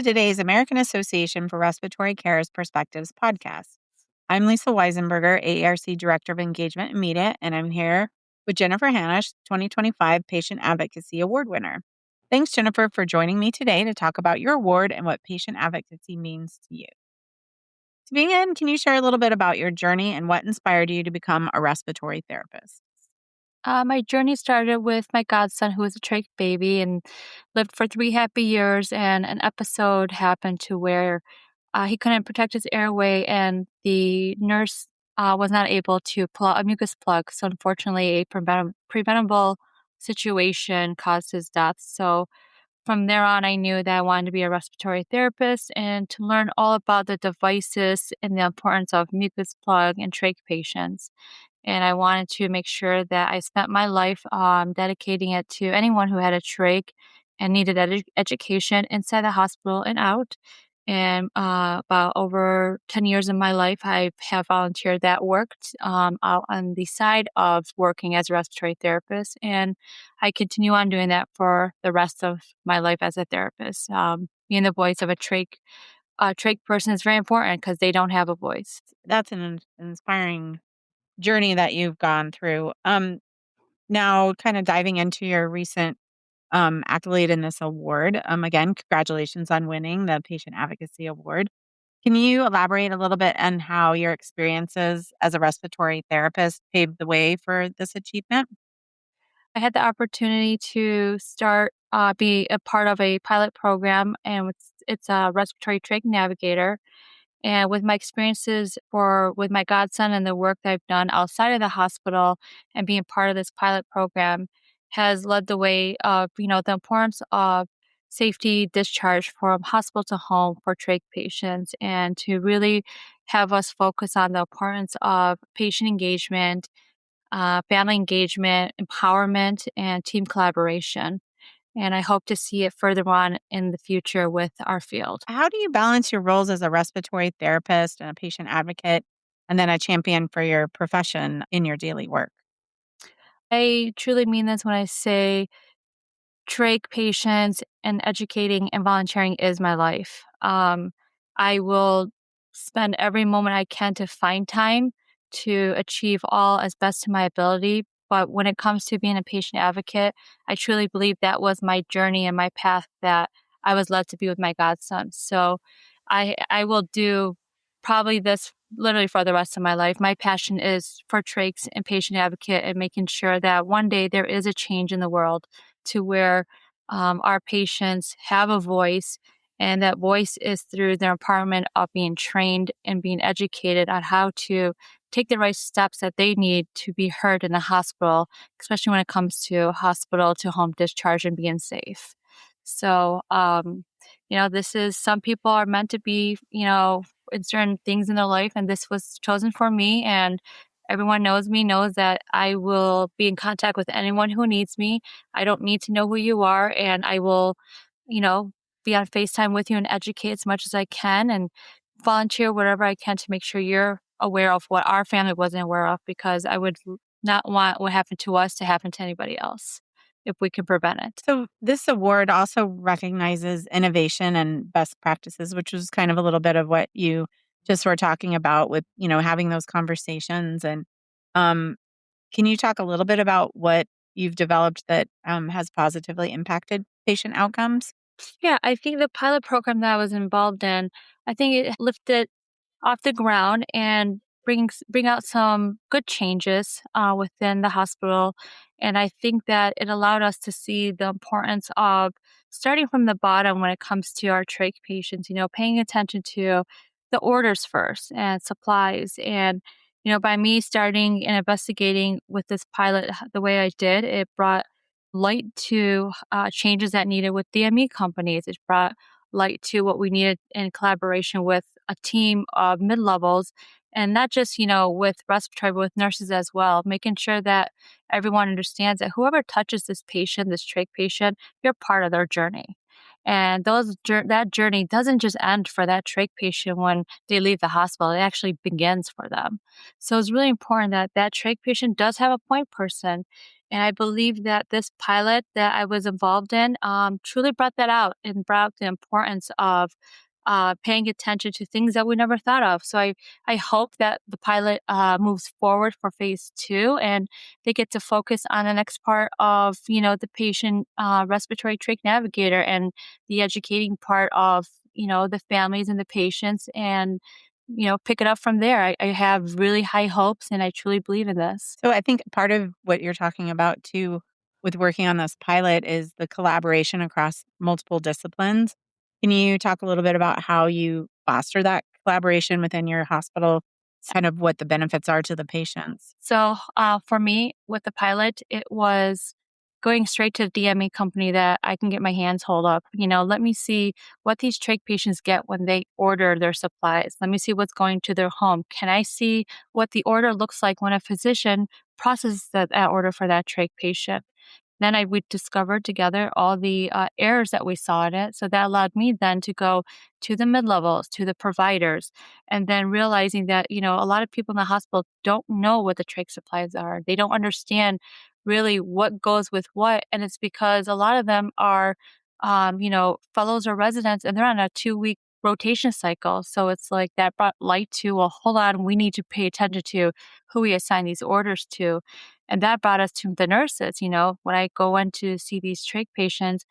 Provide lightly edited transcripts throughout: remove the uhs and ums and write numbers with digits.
to today's American Association for Respiratory Care's Perspectives podcast. I'm Lisa Weisenberger, AARC Director of Engagement and Media, and I'm here with Jennifer Hannosh, 2025 Patient Advocacy Award winner. Thanks, Jennifer, for joining me today to talk about your award and what patient advocacy means to you. To begin, can you share a little bit about your journey and what inspired you to become a respiratory therapist? My journey started with my godson, who was a trach baby and lived for 3 happy years. And an episode happened to where he couldn't protect his airway, and the nurse was not able to pull out a mucus plug. So, unfortunately, a preventable situation caused his death. So, from there on, I knew that I wanted to be a respiratory therapist and to learn all about the devices and the importance of mucus plug and trach patients. And I wanted to make sure that I spent my life dedicating it to anyone who had a trach and needed education inside the hospital and out. And about over 10 years of my life, I have volunteered that worked out on the side of working as a respiratory therapist. And I continue on doing that for the rest of my life as a therapist. Being the voice of a trach person is very important because they don't have a voice. That's an inspiring journey that you've gone through. Now, kind of diving into your recent accolade in this award. Again, congratulations on winning the Patient Advocacy Award. Can you elaborate a little bit on how your experiences as a respiratory therapist paved the way for this achievement? I had the opportunity to be a part of a pilot program, and it's a respiratory trach navigator. And with my experiences with my godson and the work that I've done outside of the hospital and being part of this pilot program has led the way of, the importance of safety discharge from hospital to home for trach patients, and to really have us focus on the importance of patient engagement, family engagement, empowerment, and team collaboration. And I hope to see it further on in the future with our field. How do you balance your roles as a respiratory therapist and a patient advocate, and then a champion for your profession in your daily work? I truly mean this when I say trach patients and educating and volunteering is my life. I will spend every moment I can to find time to achieve all as best to my ability. But when it comes to being a patient advocate, I truly believe that was my journey and my path that I was led to be with my godson. So I will do probably this literally for the rest of my life. My passion is for trachs and patient advocate and making sure that one day there is a change in the world to where our patients have a voice, and that voice is through their empowerment of being trained and being educated on how to take the right steps that they need to be heard in the hospital, especially when it comes to hospital to home discharge and being safe. So, this is some people are meant to be, in certain things in their life, and this was chosen for me. And everyone knows me, knows that I will be in contact with anyone who needs me. I don't need to know who you are, and I will, you know, be on FaceTime with you and educate as much as I can and volunteer whatever I can to make sure you're aware of what our family wasn't aware of, because I would not want what happened to us to happen to anybody else if we can prevent it. So, this award also recognizes innovation and best practices, which was kind of a little bit of what you just were talking about with, having those conversations. And um, can you talk a little bit about what you've developed that has positively impacted patient outcomes? Yeah, I think the pilot program that I was involved in, I think it lifted off the ground and bring out some good changes within the hospital. And I think that it allowed us to see the importance of starting from the bottom when it comes to our trach patients, paying attention to the orders first and supplies. And, by me starting and investigating with this pilot the way I did, it brought light to changes that needed with DME companies. It brought light to what we needed in collaboration with a team of mid-levels, and not just, with respiratory, but with nurses as well, making sure that everyone understands that whoever touches this patient, this trach patient, you're part of their journey. And that journey doesn't just end for that trach patient when they leave the hospital. It actually begins for them. So it's really important that that trach patient does have a point person. And I believe that this pilot that I was involved in truly brought that out and brought the importance of paying attention to things that we never thought of. So I hope that the pilot moves forward for phase two, and they get to focus on the next part of, the patient respiratory trach navigator and the educating part of, the families and the patients, and, pick it up from there. I have really high hopes, and I truly believe in this. So I think part of what you're talking about too with working on this pilot is the collaboration across multiple disciplines. Can you talk a little bit about how you foster that collaboration within your hospital, kind of what the benefits are to the patients? So for me, with the pilot, it was going straight to the DME company that I can get my hands hold up. Let me see what these trach patients get when they order their supplies. Let me see what's going to their home. Can I see what the order looks like when a physician processes that order for that trach patient? Then we discovered together all the errors that we saw in it. So that allowed me then to go to the mid levels, to the providers, and then realizing that, a lot of people in the hospital don't know what the trach supplies are. They don't understand really what goes with what. And it's because a lot of them are, fellows or residents, and they're on a 2-week rotation cycle. So it's like that brought light to, well, hold on, we need to pay attention to who we assign these orders to. And that brought us to the nurses. When I go in to see these trach patients,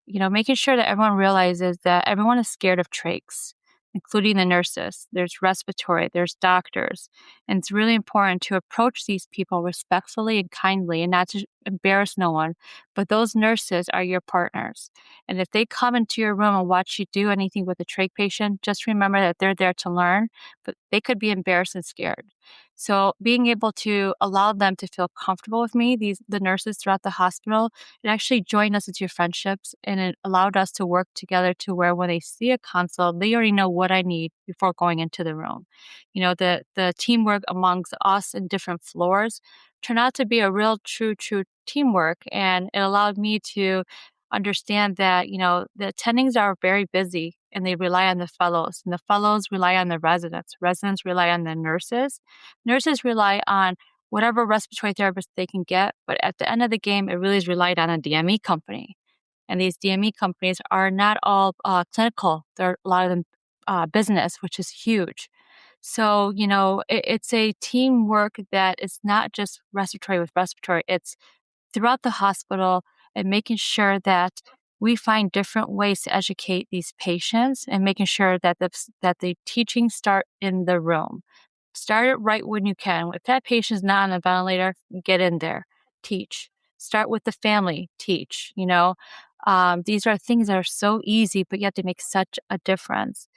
making sure that everyone realizes that everyone is scared of trachs, including the nurses. There's respiratory, there's doctors. And it's really important to approach these people respectfully and kindly and not to embarrass no one. But those nurses are your partners. And if they come into your room and watch you do anything with a trach patient, just remember that they're there to learn, but they could be embarrassed and scared. So being able to allow them to feel comfortable with me, the nurses throughout the hospital, it actually joined us into friendships, and it allowed us to work together to where when they see a consult, they already know what I need before going into the room. The teamwork amongst us in different floors turned out to be a real true teamwork. And it allowed me to understand that, the attendings are very busy and they rely on the fellows, and the fellows rely on the residents. Residents rely on the nurses. Nurses rely on whatever respiratory therapist they can get. But at the end of the game, it really is relied on a DME company. And these DME companies are not all clinical. They're a lot of them business, which is huge. So, it's a teamwork that is not just respiratory with respiratory. It's throughout the hospital and making sure that we find different ways to educate these patients and making sure that the teaching start in the room. Start it right when you can. If that patient's not on a ventilator, get in there, teach. Start with the family, teach. These are things that are so easy, but yet they make such a difference.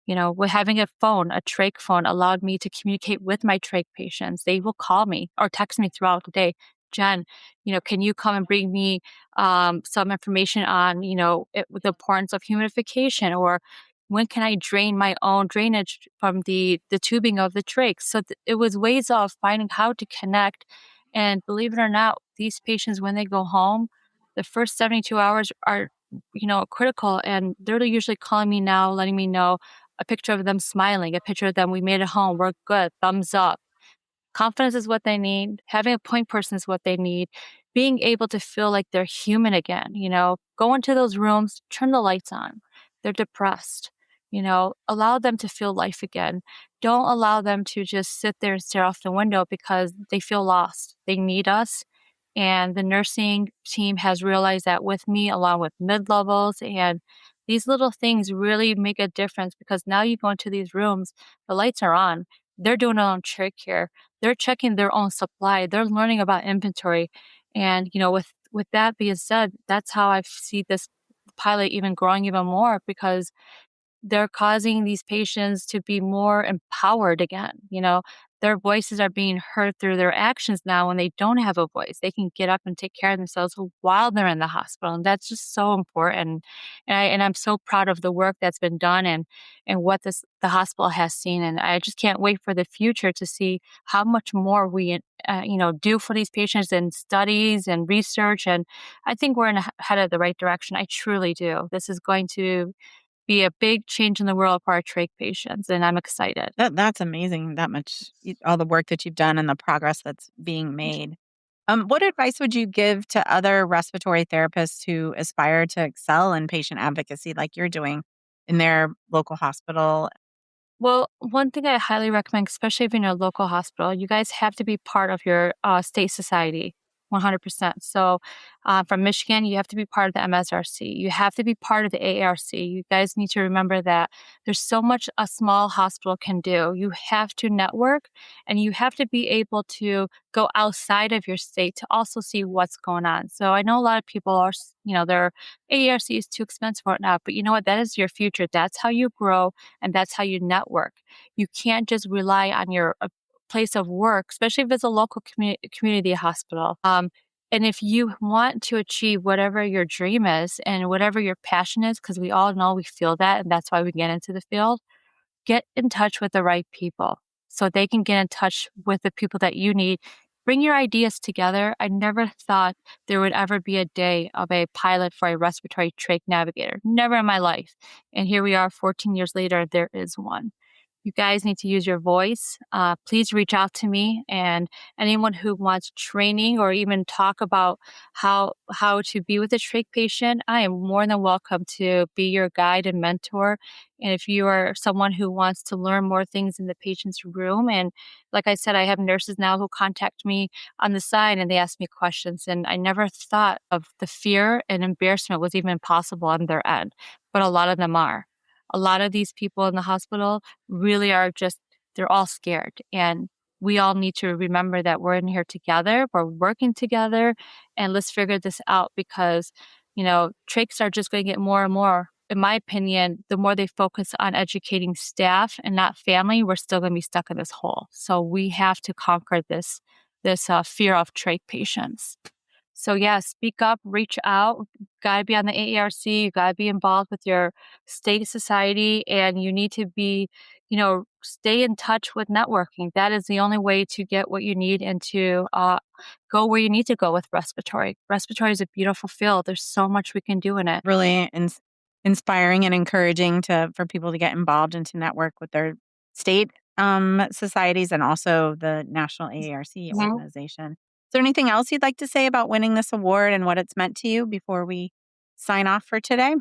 With having a phone, a trach phone allowed me to communicate with my trach patients. They will call me or text me throughout the day. Jen, can you come and bring me some information on, the importance of humidification, or when can I drain my own drainage from the tubing of the trach? So it was ways of finding how to connect. And believe it or not, these patients, when they go home, the first 72 hours are, critical. And they're usually calling me now, letting me know a picture of them smiling, a picture of them, we made it home, we're good, thumbs up. Confidence is what they need. Having a point person is what they need. Being able to feel like they're human again, go into those rooms, turn the lights on. They're depressed, allow them to feel life again. Don't allow them to just sit there and stare off the window because they feel lost. They need us. And the nursing team has realized that with me, along with mid-levels, and these little things really make a difference because now you go into these rooms, the lights are on. They're doing their own trick here. They're checking their own supply. They're learning about inventory. And, with that being said, that's how I see this pilot even growing even more, because they're causing these patients to be more empowered again. Their voices are being heard through their actions now when they don't have a voice. They can get up and take care of themselves while they're in the hospital. And that's just so important. And I'm so proud of the work that's been done and what the hospital has seen. And I just can't wait for the future to see how much more we, do for these patients in studies and research. And I think we're headed in the right direction. I truly do. This is going to be a big change in the world for our trach patients, and I'm excited. That's amazing, that much all the work that you've done and the progress that's being made. What advice would you give to other respiratory therapists who aspire to excel in patient advocacy like you're doing in their local hospital? Well, one thing I highly recommend, especially if you're in a local hospital, you guys have to be part of your state society. 100%. So, from Michigan, you have to be part of the MSRC. You have to be part of the AARC. You guys need to remember that there's so much a small hospital can do. You have to network and you have to be able to go outside of your state to also see what's going on. So, I know a lot of people are, their AARC is too expensive right now, but you know what? That is your future. That's how you grow and that's how you network. You can't just rely on your place of work, especially if it's a local community hospital. And if you want to achieve whatever your dream is and whatever your passion is, because we all know we feel that, and that's why we get into the field, get in touch with the right people so they can get in touch with the people that you need. Bring your ideas together. I never thought there would ever be a day of a pilot for a respiratory trach navigator. Never in my life. And here we are 14 years later, there is one. You guys need to use your voice. Please reach out to me and anyone who wants training or even talk about how to be with a trach patient. I am more than welcome to be your guide and mentor. And if you are someone who wants to learn more things in the patient's room, and like I said, I have nurses now who contact me on the side and they ask me questions. And I never thought of the fear and embarrassment was even possible on their end, but a lot of them are. A lot of these people in the hospital really are just, they're all scared. And we all need to remember that we're in here together, we're working together, and let's figure this out because, trachs are just going to get more and more. In my opinion, the more they focus on educating staff and not family, we're still going to be stuck in this hole. So we have to conquer this fear of trach patients. So yeah, speak up, reach out. Got to be on the AARC. You got to be involved with your state society, and you need to be, stay in touch with networking. That is the only way to get what you need and to go where you need to go with respiratory. Respiratory is a beautiful field. There's so much we can do in it. Really inspiring and encouraging for people to get involved and to network with their state societies and also the national AARC organization. Is there anything else you'd like to say about winning this award and what it's meant to you before we sign off for today?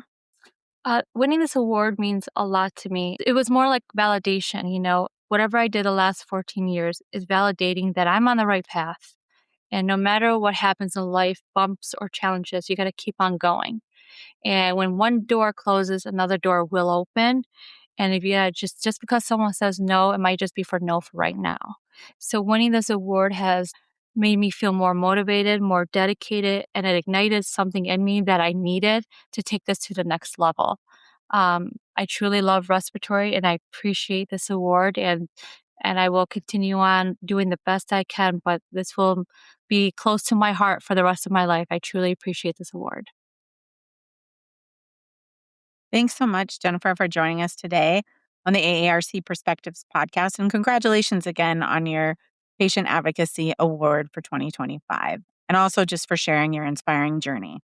Winning this award means a lot to me. It was more like validation, whatever I did the last 14 years is validating that I'm on the right path. And no matter what happens in life, bumps or challenges, you got to keep on going. And when one door closes, another door will open. And if just because someone says no, it might just be for no for right now. So winning this award has made me feel more motivated, more dedicated, and it ignited something in me that I needed to take this to the next level. I truly love respiratory and I appreciate this award and I will continue on doing the best I can, but this will be close to my heart for the rest of my life. I truly appreciate this award. Thanks so much, Jennifer, for joining us today on the AARC Perspectives Podcast. And congratulations again on your Patient Advocacy Award for 2025. And also just for sharing your inspiring journey.